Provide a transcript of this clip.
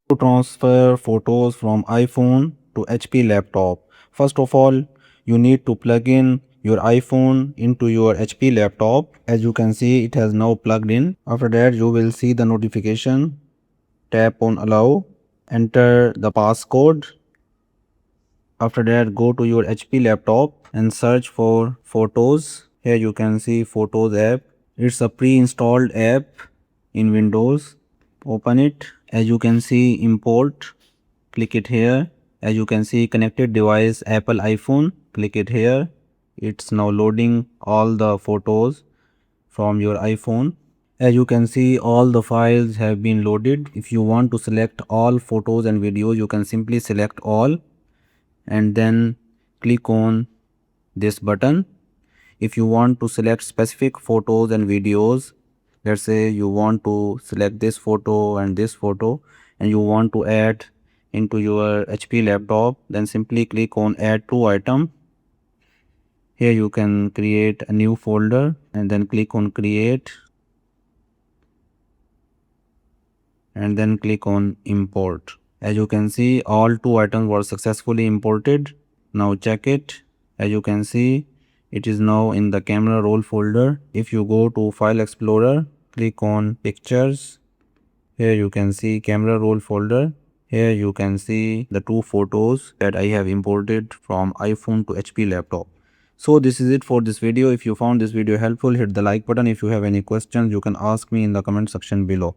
To transfer photos from iPhone to HP laptop. First of all, you need to plug in your iPhone into your HP laptop. As you can see, it has now plugged in. After that, you will see the notification. Tap on allow, enter the passcode. After that, go to your HP laptop and search for photos. Here you can see photos app. It's a pre-installed app in Windows. Open it. As you can see, import, click it here. As you can see, connected device Apple iPhone, click it here. It's now loading all the photos from your iPhone. As you can see, all the files have been loaded. If you want to select all photos and videos, you can simply select all and then click on this button. If you want to select specific photos and videos, let's say you want to select this photo and this photo and you want to add into your HP laptop, then simply click on add to item. Here you can create a new folder and then click on create and then click on import. As you can see, all 2 items were successfully imported. Now check it. As you can see, it is now in the camera roll folder. If you go to File Explorer, click on Pictures. Here you can see camera roll folder. Here you can see the 2 photos that I have imported from iPhone to HP laptop. So this is it for this video. If you found this video helpful, hit the like button. If you have any questions, you can ask me in the comment section below.